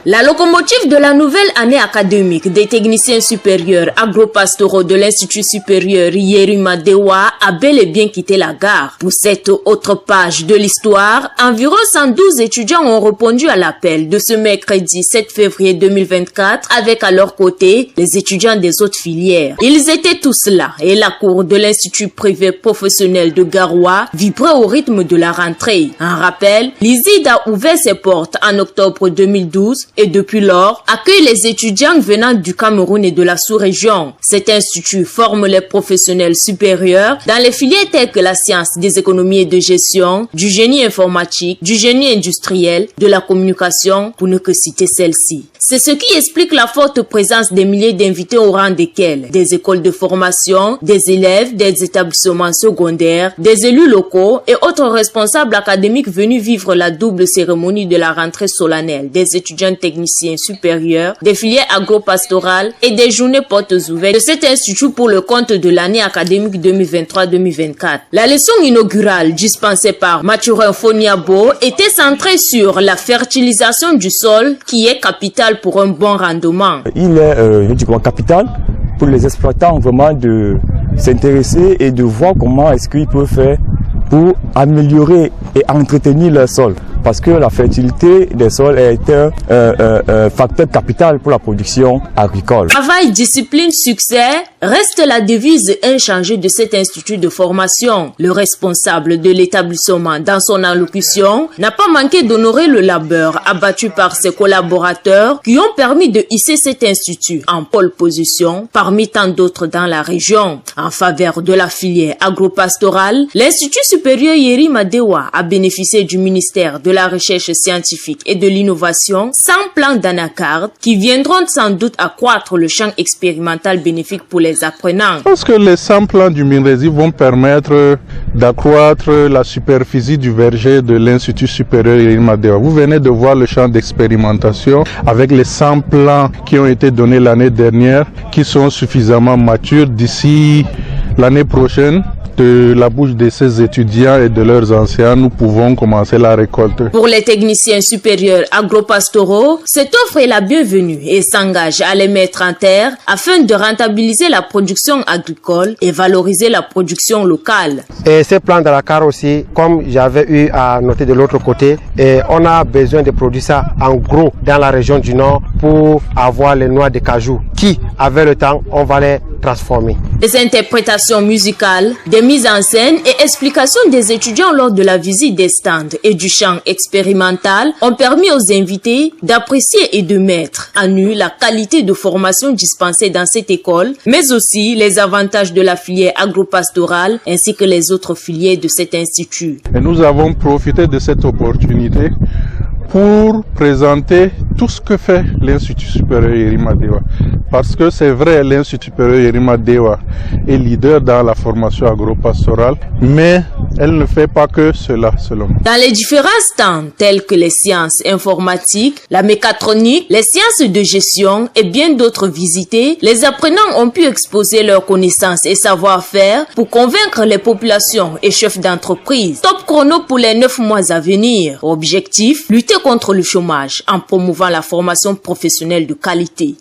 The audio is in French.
La locomotive de la nouvelle année académique des techniciens supérieurs agro-pastoraux de l'Institut supérieur Yerima Dewa a bel et bien quitté la gare. Pour cette autre page de l'histoire, environ 112 étudiants ont répondu à l'appel de ce mercredi 7 février 2024 avec à leur côté les étudiants des autres filières. Ils étaient tous là et la cour de l'Institut privé professionnel de Garoua vibrait au rythme de la rentrée. En rappel, l'ISID a ouvert ses portes en octobre 2012 et depuis lors accueille les étudiants venant du Cameroun et de la sous-région. Cet institut forme les professionnels supérieurs dans les filières telles que la science des économies et de gestion, du génie informatique, du génie industriel, de la communication, pour ne que citer celle-ci. C'est ce qui explique la forte présence des milliers d'invités au rang desquels des écoles de formation, des élèves, des établissements secondaires, des élus locaux et autres responsables académiques venus vivre la double cérémonie de la rentrée solennelle des étudiants techniciens supérieurs, des filières agro-pastorales et des journées portes ouvertes de cet institut pour le compte de l'année académique 2023-2024. La leçon inaugurale dispensée par Mathurin Foniabo était centrée sur la fertilisation du sol qui est capitale pour un bon rendement. Il est capital pour les exploitants vraiment de s'intéresser et de voir comment est-ce qu'ils peuvent faire pour améliorer et entretenir leur sol. Parce que la fertilité des sols est un facteur capital pour la production agricole. Travail, discipline, succès reste la devise inchangée de cet institut de formation. Le responsable de l'établissement, dans son allocution, n'a pas manqué d'honorer le labeur abattu par ses collaborateurs qui ont permis de hisser cet institut en pole position parmi tant d'autres dans la région. En faveur de la filière agro-pastorale, l'Institut supérieur Yerima Dewa a bénéficié du ministère de la recherche scientifique et de l'innovation 100 plans d'anacarde qui viendront sans doute accroître le champ expérimental bénéfique pour les apprenants. Je pense que les 100 plans du MINRESI vont permettre d'accroître la superficie du verger de l'Institut supérieur Yerima Dewa. Vous venez de voir le champ d'expérimentation avec les 100 plans qui ont été donnés l'année dernière qui sont suffisamment matures. D'ici l'année prochaine, de la bouche de ces étudiants et de leurs anciens, nous pouvons commencer la récolte. Pour les techniciens supérieurs agro-pastoraux, cette offre est la bienvenue et s'engage à les mettre en terre afin de rentabiliser la production agricole et valoriser la production locale. Et ces plans d'anacarde aussi, comme j'avais eu à noter de l'autre côté, et on a besoin de produire ça en gros dans la région du Nord pour avoir les noix de cajou qui, avec le temps, on va les transformer. Des interprétations musicales, des mises en scène et explications des étudiants lors de la visite des stands et du champ expérimental ont permis aux invités d'apprécier et de mettre à nu la qualité de formation dispensée dans cette école, mais aussi les avantages de la filière agro-pastorale ainsi que les autres filières de cet institut. Et nous avons profité de cette opportunité pour présenter tout ce que fait l'Institut supérieur Yerima Dewa. Parce que c'est vrai, l'Institut supérieur Yerima Dewa est leader dans la formation agro-pastorale, mais elle ne fait pas que cela seulement. Dans les différents stands tels que les sciences informatiques, la mécatronique, les sciences de gestion et bien d'autres visités, les apprenants ont pu exposer leurs connaissances et savoir-faire pour convaincre les populations et chefs d'entreprise. Top chrono pour les 9 mois à venir. Objectif, lutter contre le chômage en promouvant la formation professionnelle de qualité.